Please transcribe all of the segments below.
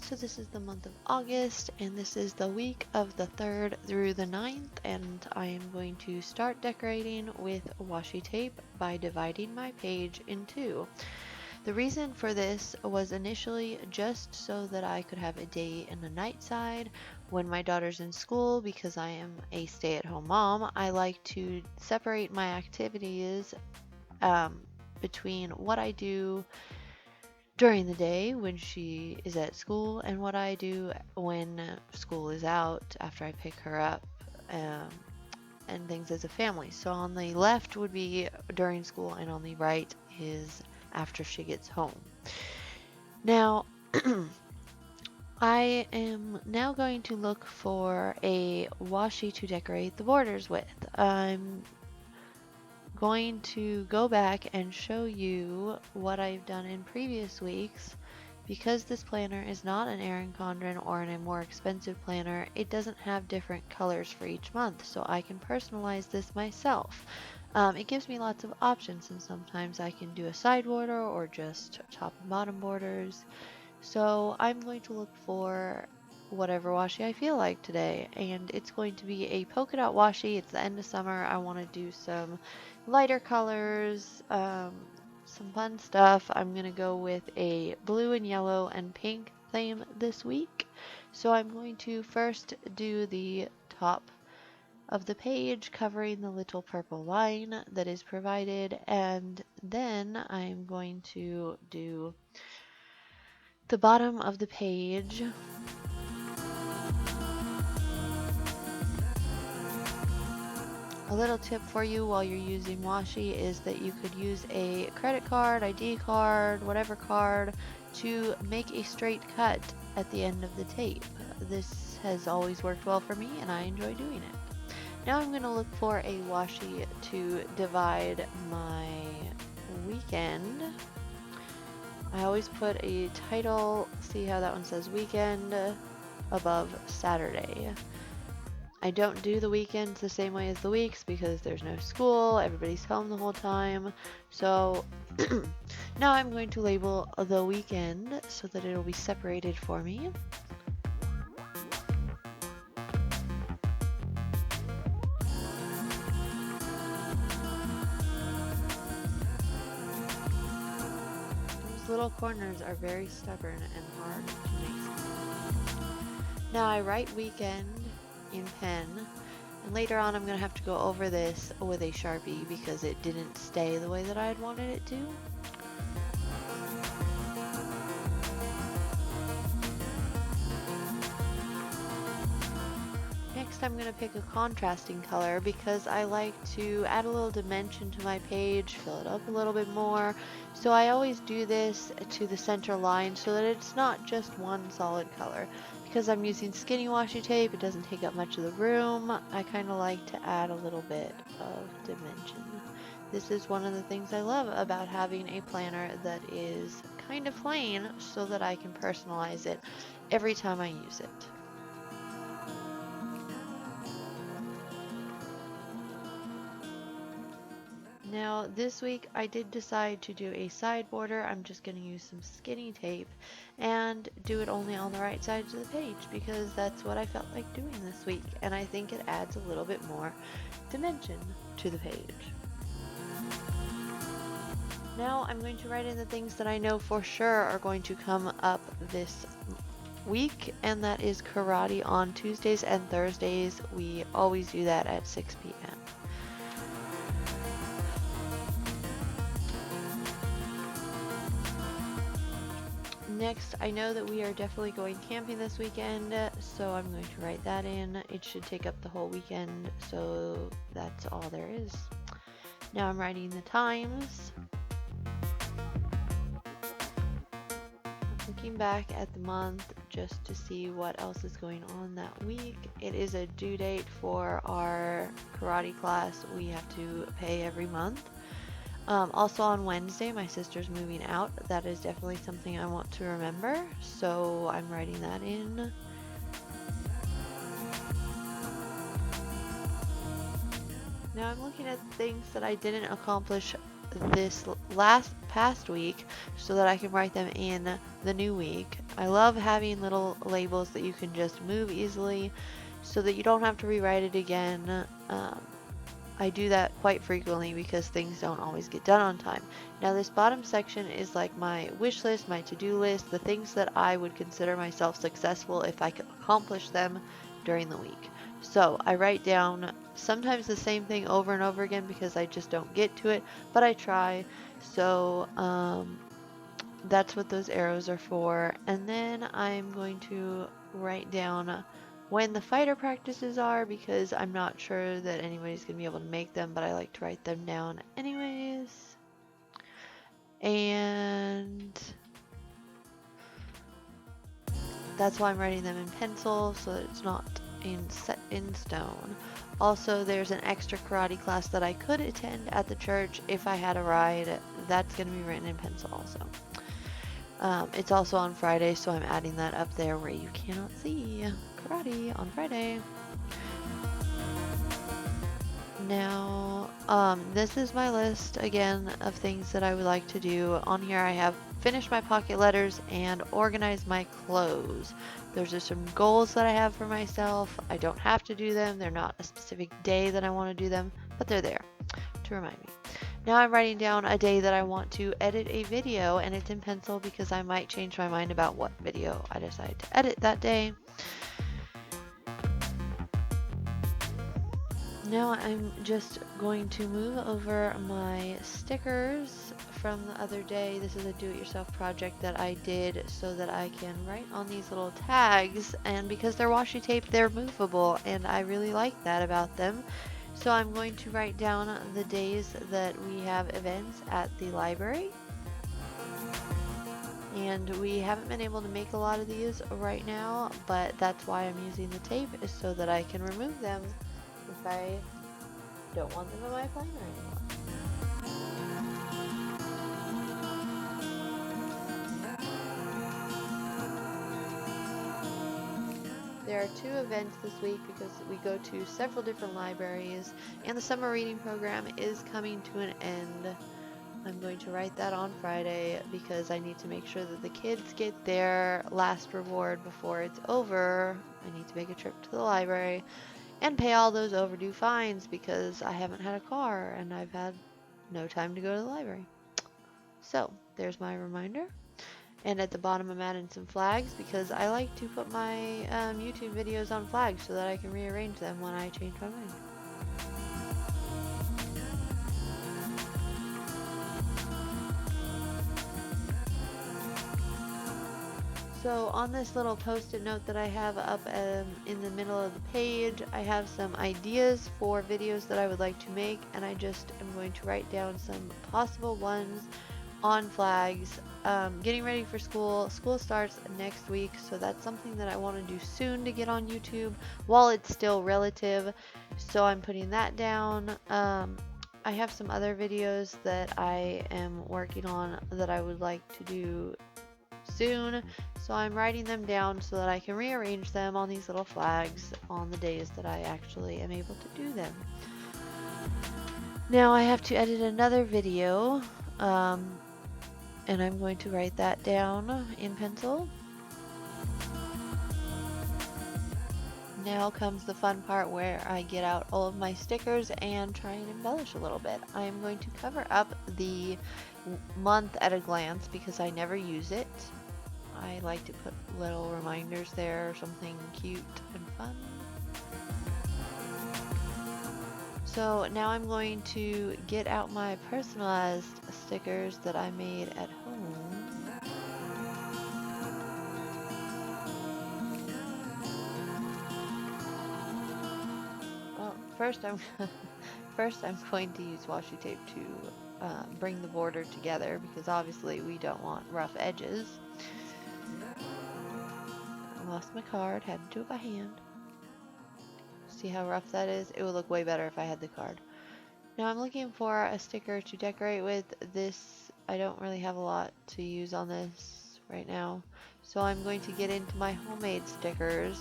So this is the month of August, and this is the week of the 3rd through the 9th, and I am going to start decorating with washi tape by dividing my page in two. The reason for this was initially just so that I could have a day and a night side when my daughter's in school. Because I am a stay-at-home mom, I like to separate my activities um, between what I do during the day when she is at school and what I do when school is out after I pick her up, um, and things as a family. So on the left would be during school, and on the right is after she gets home. Now, I am now going to look for a washi to decorate the borders with. I'm going to go back and show you what I've done in previous weeks. Because this planner is not an Erin Condren or a more expensive planner, it doesn't have different colors for each month, so I can personalize this myself. It gives me lots of options, and sometimes I can do a side border or just top and bottom borders. So I'm going to look for whatever washi I feel like today, and it's going to be a polka dot washi. It's the end of summer. I want to do some lighter colors, some fun stuff. I'm going to go with a blue and yellow and pink theme this week. So I'm going to first do the top of the page covering the little purple line that is provided, and then I'm going to do the bottom of the page. A little tip for you while you're using washi is that you could use a credit card, ID card, whatever card, to make a straight cut at the end of the tape. This has always worked well for me, and I enjoy doing it. Now I'm going to look for a washi to divide my weekend. I always put a title, see how that one says weekend, above Saturday. I don't do the weekends the same way as the weeks because there's no school, everybody's home the whole time. So now I'm going to label the weekend so that it'll be separated for me. Those little corners are very stubborn and hard to make. Now I write weekend in pen, and later on I'm going to have to go over this with a Sharpie because it didn't stay the way that I had wanted it to. Next I'm going to pick a contrasting color because I like to add a little dimension to my page, fill it up a little bit more. So I always do this to the center line so that it's not just one solid color. Because I'm using skinny washi tape, it doesn't take up much of the room. I kind of like to add a little bit of dimension. This is one of the things I love about having a planner that is kind of plain so that I can personalize it every time I use it. Now this week I did decide to do a side border. I'm just going to use some skinny tape and do it only on the right sides of the page because that's what I felt like doing this week, and I think it adds a little bit more dimension to the page. Now I'm going to write in the things that I know for sure are going to come up this week, and that is karate on Tuesdays and Thursdays. We always do that at 6 p.m. Next, I know that we are definitely going camping this weekend, so I'm going to write that in. It should take up the whole weekend, so that's all there is. Now I'm writing the times. Looking back at the month just to see what else is going on that week. It is a due date for our karate class we have to pay every month. Also on Wednesday, my sister's moving out. That is definitely something I want to remember, so I'm writing that in. Now I'm looking at things that I didn't accomplish this past week so that I can write them in the new week. I love having little labels that you can just move easily so that you don't have to rewrite it again. I do that quite frequently because things don't always get done on time. Now this bottom section is like my wish list, my to-do list, the things that I would consider myself successful if I could accomplish them during the week. So I write down sometimes the same thing over and over again because I just don't get to it, but I try. So that's what those arrows are for. And then I'm going to write down when the fighter practices are because I'm not sure that anybody's going to be able to make them, but I like to write them down anyways. And that's why I'm writing them in pencil so that it's not set in stone. Also, there's an extra karate class that I could attend at the church if I had a ride. That's going to be written in pencil also. It's also on Friday, so I'm adding that up there where you cannot see karate on Friday. Now, this is my list again of things that I would like to do. On here I have finished my pocket letters and organized my clothes. Those are some goals that I have for myself. I don't have to do them. They're not a specific day that I want to do them, but they're there to remind me. Now I'm writing down a day that I want to edit a video, and it's in pencil because I might change my mind about what video I decide to edit that day. Now I'm just going to move over my stickers from the other day. This is a do-it-yourself project that I did so that I can write on these little tags, and because they're washi tape, they're movable, and I really like that about them. So I'm going to write down the days that we have events at the library. And we haven't been able to make a lot of these right now, but that's why I'm using the tape, is so that I can remove them if I don't want them in my planner anymore. There are 2 events this week because we go to several different libraries, and the summer reading program is coming to an end. I'm going to write that on Friday because I need to make sure that the kids get their last reward before it's over. I need to make a trip to the library and pay all those overdue fines because I haven't had a car and I've had no time to go to the library. So there's my reminder. And at the bottom I'm adding some flags because I like to put my YouTube videos on flags so that I can rearrange them when I change my mind. So on this little post-it note that I have up in the middle of the page, I have some ideas for videos that I would like to make, and I just am going to write down some possible ones on flags. Getting ready for school. School starts next week, so that's something that I want to do soon to get on YouTube while it's still relative. So I'm putting that down. I have some other videos that I am working on that I would like to do soon, so I'm writing them down so that I can rearrange them on these little flags on the days that I actually am able to do them. Now I have to edit another video, and I'm going to write that down in pencil. Now comes the fun part where I get out all of my stickers and try and embellish a little bit. I am going to cover up the month at a glance because I never use it. I like to put little reminders there, or something cute and fun. So now I'm going to get out my personalized stickers that I made at home. Well, first I'm going to use washi tape to bring the border together because obviously we don't want rough edges. I lost my card, had to do it by hand. See how rough that is? It would look way better if I had the card. Now I'm looking for a sticker to decorate with. This, I don't really have a lot to use on this right now. So I'm going to get into my homemade stickers,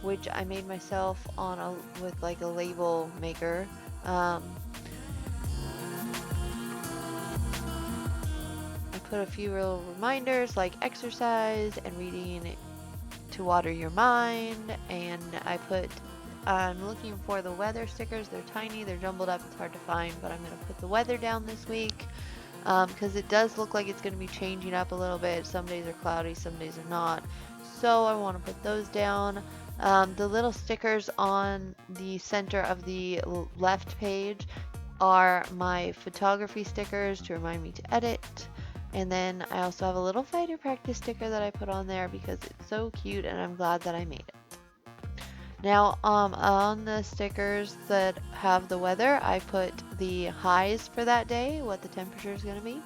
which I made myself with like a label maker. put a few little reminders like exercise and reading to water your mind. And I'm looking for the weather stickers. They're tiny, they're jumbled up, it's hard to find, but I'm going to put the weather down this week because it does look like it's going to be changing up a little bit. Some days are cloudy, some days are not. So I want to put those down. The little stickers on the center of the left page are my photography stickers to remind me to edit. And then I also have a little fighter practice sticker that I put on there because it's so cute and I'm glad that I made it. Now, on the stickers that have the weather, I put the highs for that day, what the temperature is going to be.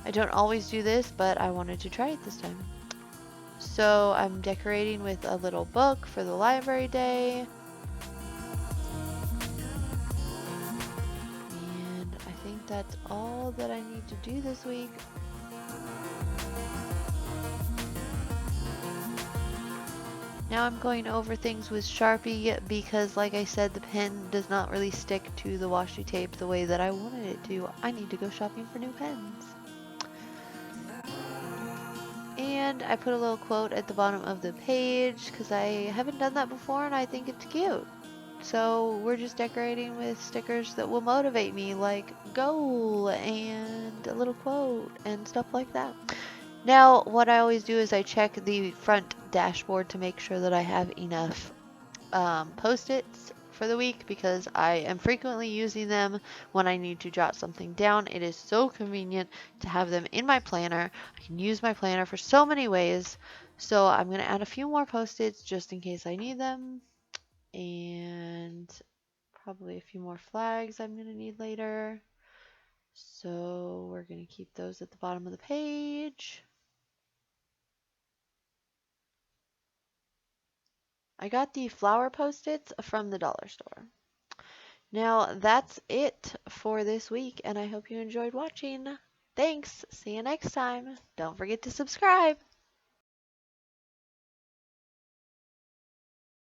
I don't always do this, but I wanted to try it this time. So I'm decorating with a little book for the library day. And I think that's all that I need to do this week. Now I'm going over things with Sharpie because, like I said, the pen does not really stick to the washi tape the way that I wanted it to. I need to go shopping for new pens. And I put a little quote at the bottom of the page because I haven't done that before and I think it's cute. So we're just decorating with stickers that will motivate me, like go and a little quote and stuff like that. Now, what I always do is I check the front dashboard to make sure that I have enough post-its for the week because I am frequently using them when I need to jot something down. It is so convenient to have them in my planner. I can use my planner for so many ways. So I'm going to add a few more post-its just in case I need them. And probably a few more flags I'm going to need later. So we're going to keep those at the bottom of the page. I got the flower post-its from the dollar store. Now that's it for this week, and I hope you enjoyed watching. Thanks. See you next time. Don't forget to subscribe.